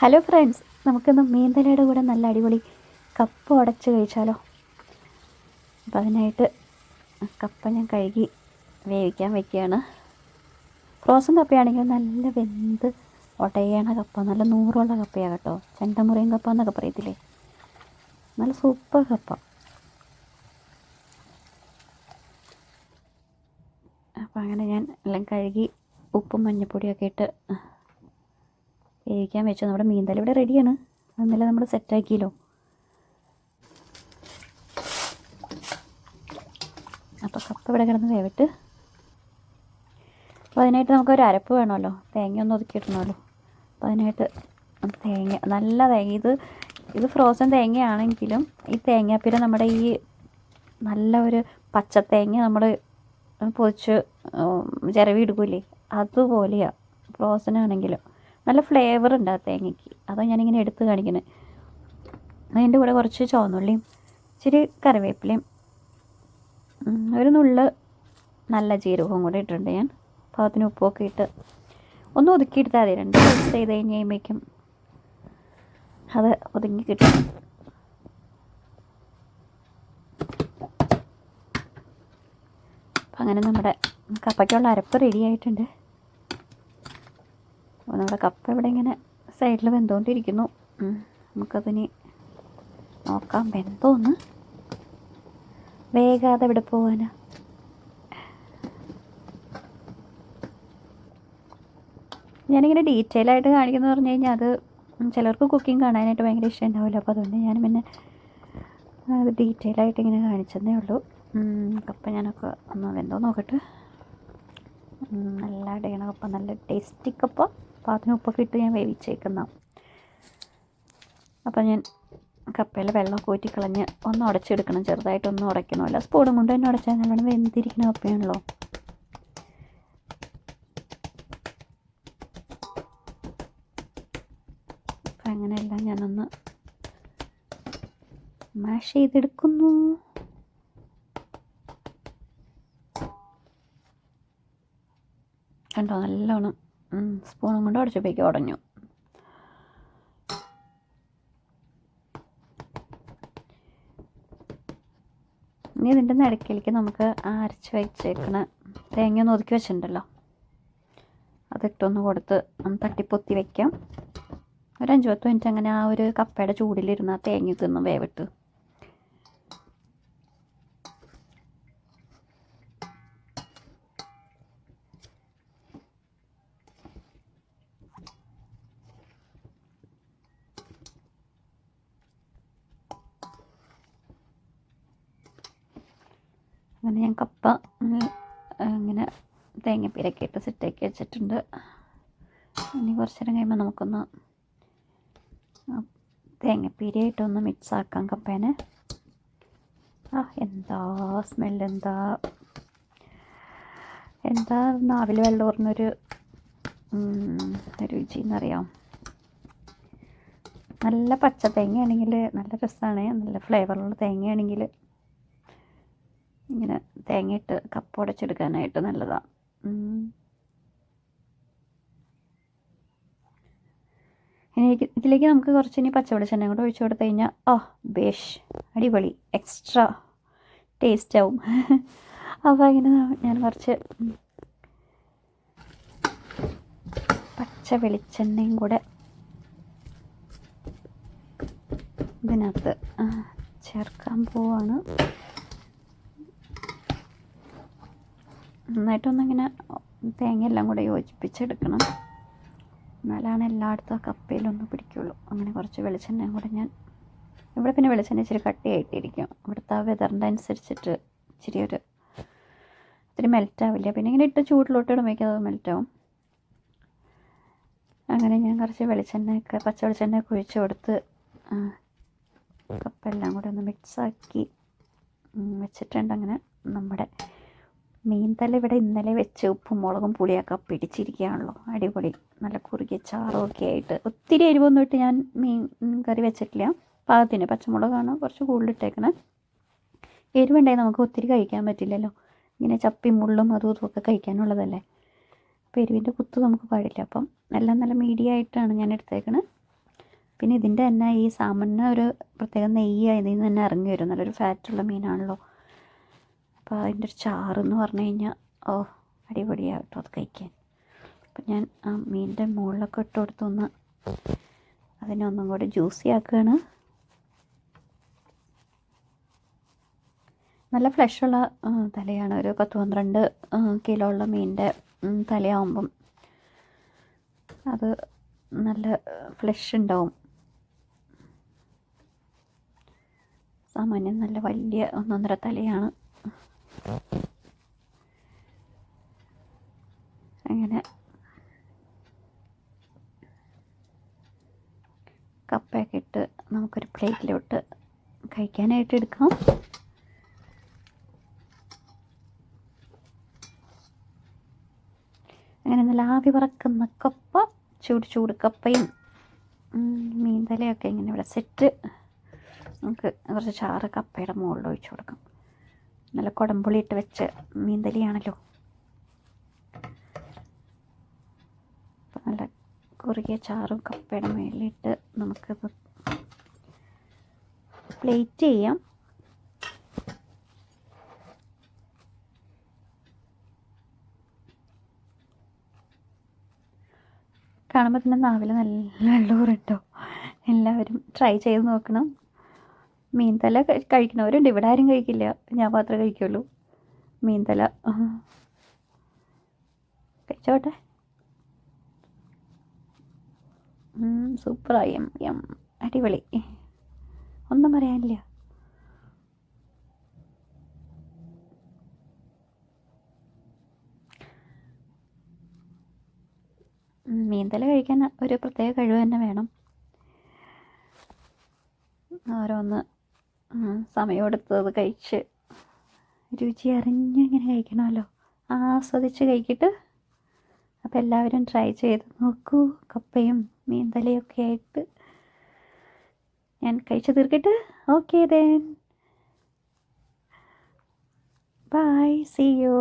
Hello friends, നമുക്കിന്ന് മീൻതലയുടെ കൂടെ നല്ല അടിപൊളി കപ്പ ഉടച്ച് കഴിച്ചാലോ. അപ്പം അതിനായിട്ട് കപ്പ ഞാൻ കഴുകി വേവിക്കാൻ വയ്ക്കുകയാണ്. ഫ്രോസൺ കപ്പയാണെങ്കിൽ നല്ല വെന്ത് ഉടയണ കപ്പ, നല്ല നൂറുള്ള കപ്പയാണ് കേട്ടോ. ചെണ്ടമുറിയും കപ്പ എന്നൊക്കെ പറയത്തില്ലേ, നല്ല സൂപ്പർ കപ്പ. അപ്പം അങ്ങനെ ഞാൻ എല്ലാം കഴുകി ഉപ്പും മഞ്ഞൾപ്പൊടിയൊക്കെ ഇട്ട് വേവിക്കാൻ വെച്ചു. നമ്മുടെ മീൻതല ഇവിടെ റെഡിയാണ്. അതെന്നല്ല നമ്മൾ സെറ്റാക്കിയല്ലോ. അപ്പോൾ കപ്പ ഇവിടെ കിടന്ന് വേവിട്ട്. അപ്പോൾ അതിനായിട്ട് നമുക്കൊരു അരപ്പ് വേണമല്ലോ, തേങ്ങ ഒന്ന് ഒതുക്കിയിടണമല്ലോ. അപ്പോൾ അതിനായിട്ട് തേങ്ങ, നല്ല തേങ്ങ, ഇത് ഫ്രോസൺ തേങ്ങയാണെങ്കിലും ഈ തേങ്ങാപ്പിര നമ്മുടെ ഈ നല്ല ഒരു പച്ചത്തേങ്ങ നമ്മൾ പൊതിച്ച് ചിരവി എടുക്കില്ലേ, അതുപോലെയാണ് ഫ്രോസൺ ആണെങ്കിലും. നല്ല ഫ്ലേവർ ഉണ്ട് ആ തേങ്ങയ്ക്ക്. അതാണ് ഞാനിങ്ങനെ എടുത്ത് കാണിക്കുന്നത്. അതിൻ്റെ കൂടെ കുറച്ച് ചുവന്നുള്ളിയും ഇച്ചിരി കറിവേപ്പിലയും ഒരു നുള്ള് നല്ല ജീരകവും കൂടെ ഇട്ടിട്ടുണ്ട്. ഞാൻ പാകത്തിന് ഉപ്പൊക്കെ ഇട്ട് ഒന്ന് ഒതുക്കിയെടുത്താൽ മതി. 2 മിക്സ് ചെയ്ത് കഴിയുമ്പോഴേക്കും അത് ഒതുങ്ങി കിട്ടും. അപ്പം അങ്ങനെ നമ്മുടെ കപ്പയ്ക്കുള്ള അരപ്പ് റെഡി ആയിട്ടുണ്ട്. അപ്പോൾ നമ്മുടെ കപ്പ ഇവിടെ ഇങ്ങനെ സൈഡിൽ വെന്തുകൊണ്ടിരിക്കുന്നു. നമുക്കതിന് നോക്കാം, വെന്തോന്ന്. വേഗാതെ ഇവിടെ പോവാനാ. ഞാനിങ്ങനെ ഡീറ്റെയിൽ ആയിട്ട് കാണിക്കുന്നത് പറഞ്ഞു കഴിഞ്ഞാൽ അത് ചിലർക്ക് കുക്കിംഗ് കാണാനായിട്ട് ഭയങ്കര ഇഷ്ടം ഉണ്ടാവില്ല. അപ്പോൾ അതുകൊണ്ട് ഞാൻ പിന്നെ അത് ഡീറ്റെയിൽ ആയിട്ട് ഇങ്ങനെ കാണിച്ചതേ ഉള്ളൂ. കപ്പ ഞാനൊക്കെ ഒന്ന് വെന്തോ നോക്കട്ടെ. നല്ല അടയണ കപ്പ, നല്ല ടേസ്റ്റി കപ്പ. അപ്പോൾ അതിന് ഉപ്പൊക്കെ ഇട്ട് ഞാൻ വേവിച്ചേക്കുന്ന. അപ്പം ഞാൻ കപ്പയിൽ വെള്ളമൊക്കെ ഊറ്റിക്കളഞ്ഞ് ഒന്ന് ഉടച്ചെടുക്കണം. ചെറുതായിട്ടൊന്നും ഉടയ്ക്കണമല്ല, സ്പൂണും കൊണ്ട് തന്നെ ഉടച്ചാൽ നല്ലോണം വെന്തിരിക്കുന്ന കപ്പയാണല്ലോ. അപ്പം അങ്ങനെയെല്ലാം ഞാനൊന്ന് മാഷ് ചെയ്തെടുക്കുന്നു. കണ്ടോ, നല്ലോണം സ്പൂണും കൊണ്ട് ഉടച്ചപ്പോഴേക്കും ഉടഞ്ഞു. ഇനി ഇതിൻ്റെ നടുക്കിലേക്ക് നമുക്ക് അരച്ച് വെച്ചേക്കണ തേങ്ങ ഒന്ന് ഒതുക്കി വെച്ചിട്ടുണ്ടല്ലോ, അതിട്ടൊന്ന് കൊടുത്ത് തട്ടിപ്പൊത്തി വയ്ക്കാം. ഒരു 5-10 മിനിറ്റ് അങ്ങനെ ആ ഒരു കപ്പയുടെ ചൂടിലിരുന്ന് ആ തേങ്ങയൊക്കെ ഒന്ന് വേവിട്ട്. അങ്ങനെ ഞാൻ കപ്പ ഇങ്ങനെ തേങ്ങപ്പീരൊക്കെ ഇട്ട് സെറ്റാക്കി വെച്ചിട്ടുണ്ട്. ഇനി കുറച്ച് നേരം കഴിയുമ്പോൾ നമുക്കൊന്ന് തേങ്ങപ്പീരയായിട്ടൊന്ന് മിക്സ് ആക്കാം കപ്പേനെ. എന്താ സ്മെല്ല്, എന്താ നാവിൽ വെള്ളം ഊർന്നൊരു രുചിയെന്നറിയാം. നല്ല പച്ച തേങ്ങയാണെങ്കിൽ നല്ല രസമാണ്. നല്ല ഫ്ലേവറുള്ള തേങ്ങയാണെങ്കിൽ ഇങ്ങനെ തേങ്ങയിട്ട് കപ്പ ഉടച്ചെടുക്കാനായിട്ട് നല്ലതാണ്. ഇതിലേക്ക് നമുക്ക് കുറച്ച് ഇനി പച്ചവെളിച്ചെണ്ണ കൂടെ ഒഴിച്ചു കൊടുത്തു കഴിഞ്ഞാൽ ബേഷ്, അടിപൊളി, എക്സ്ട്രാ ടേസ്റ്റ് ആവും. അപ്പോൾ അങ്ങനെ ഞാൻ കുറച്ച് പച്ച വെളിച്ചെണ്ണയും കൂടെ ഇതിനകത്ത് ചേർക്കാൻ പോവാണ്. നന്നായിട്ടൊന്നിങ്ങനെ തേങ്ങ എല്ലാം കൂടെ യോജിപ്പിച്ചെടുക്കണം, എന്നാലാണ് എല്ലായിടത്തും ആ കപ്പയിലൊന്നും പിടിക്കുള്ളൂ. അങ്ങനെ കുറച്ച് വെളിച്ചെണ്ണയും കൂടെ ഞാൻ ഇവിടെ, പിന്നെ വെളിച്ചെണ്ണ ഇച്ചിരി കട്ടിയായിട്ടിരിക്കും. ഇവിടുത്തെ ആ വെതറിൻ്റെ അനുസരിച്ചിട്ട് ഇത്തിരി മെൽറ്റാവില്ല. പിന്നെ ഇങ്ങനെ ഇട്ട് ചൂടിലോട്ട് ഇടുമ്പോഴേക്കും അത് മെൽറ്റാവും. അങ്ങനെ ഞാൻ കുറച്ച് പച്ച വെളിച്ചെണ്ണയൊക്കെ ഒഴിച്ച് കൊടുത്ത് കപ്പെല്ലാം കൂടെ ഒന്ന് മിക്സാക്കി വെച്ചിട്ടുണ്ട്. അങ്ങനെ നമ്മുടെ മീൻതല ഇവിടെ ഇന്നലെ വെച്ച് ഉപ്പും മുളകും പുളിയൊക്കെ പിടിച്ചിരിക്കുകയാണല്ലോ. അടിപൊളി, നല്ല കുറുകിയ ചാറൊക്കെ ആയിട്ട്. ഒത്തിരി എരിവൊന്നും ഇട്ട് ഞാൻ മീൻ കറി വെച്ചിട്ടില്ല. പാകത്തിന് പച്ചമുളകാണ് കുറച്ച് കൂടുതലിട്ടേക്കണേ. എരിവുണ്ടായി നമുക്ക് ഒത്തിരി കഴിക്കാൻ പറ്റില്ലല്ലോ, ഇങ്ങനെ ചപ്പി മുള്ളും അതും ഇതുമൊക്കെ കഴിക്കാനുള്ളതല്ലേ. അപ്പോൾ എരിവിൻ്റെ കുത്ത് നമുക്ക് പാടില്ല. അപ്പം എല്ലാം നല്ല മീഡിയം ആയിട്ടാണ് ഞാൻ എടുത്തേക്കണത്. പിന്നെ ഇതിൻ്റെ തന്നെ ഈ സാമന് ഒരു പ്രത്യേക നെയ്യ് ഇതിൽ നിന്ന് തന്നെ ഇറങ്ങി വരും. നല്ലൊരു ഫാറ്റുള്ള മീനാണല്ലോ. അപ്പോൾ അതിൻ്റെ ഒരു ചാറെന്ന് പറഞ്ഞു കഴിഞ്ഞാൽ അടിപൊളിയാണ് കേട്ടോ അത് കഴിക്കാൻ. അപ്പം ഞാൻ ആ മീനിൻ്റെ മുകളിലൊക്കെ ഇട്ട് കൊടുത്തൊന്ന് അതിനെ ഒന്നും കൂടി ജ്യൂസി ആക്കുകയാണ്. നല്ല ഫ്ലഷുള്ള തലയാണ്. ഒരു 10-12 കിലോ ഉള്ള മീനിൻ്റെ തലയാവുമ്പം അത് നല്ല ഫ്ലഷ് ഉണ്ടാവും. സാമാന്യം നല്ല വലിയ 1.5 തലയാണ്. അങ്ങനെ കപ്പയൊക്കെ ഇട്ട് നമുക്കൊരു പ്ലേറ്റിലോട്ട് കഴിക്കാനായിട്ട് എടുക്കാം. അങ്ങനെ നല്ല ആവി പറക്കുന്ന കപ്പ, ചൂട് കപ്പയും മീൻ തലയൊക്കെ ഇങ്ങനെ ഇവിടെ സെറ്റ്. നമുക്ക് കുറച്ച് ചാറ് കപ്പയുടെ മുകളിൽ ഒഴിച്ച് കൊടുക്കാം. നല്ല കുടംപുളി ഇട്ട് വെച്ച മീൻ തലയാണല്ലോ. അപ്പം നല്ല കുറുകിയ ചാറും കപ്പയുടെ മുകളിലിട്ട് നമുക്കിത് പ്ലേറ്റ് ചെയ്യാം. കാണുമ്പോൾ തന്നെ നാവിൽ നല്ല വെള്ളൂറുണ്ടോ. എല്ലാവരും ട്രൈ ചെയ്ത് നോക്കണം. മീൻ തല കഴിക്കണവരുണ്ട്. ഇവിടെ ആരും കഴിക്കില്ല, ഞാൻ മാത്രമേ കഴിക്കുള്ളൂ മീൻ തല. കഴിച്ചോട്ടെ. സൂപ്പറായി. അടിപൊളി, ഒന്നും പറയാനില്ല. മീൻ തല കഴിക്കാൻ ഒരു പ്രത്യേക കഴിവ് തന്നെ വേണം. ഓരോന്ന് സമയമെടുത്തത് കഴിച്ച് രുചി അറിഞ്ഞ് ഇങ്ങനെ കഴിക്കണമല്ലോ, ആസ്വദിച്ച് കഴിക്കിട്ട്. അപ്പോൾ എല്ലാവരും ട്രൈ ചെയ്ത് നോക്കൂ. കപ്പയും മീൻ തലയൊക്കെ ആയിട്ട് ഞാൻ കഴിച്ച് തീർക്കട്ടെ. Okay then, bye, see U.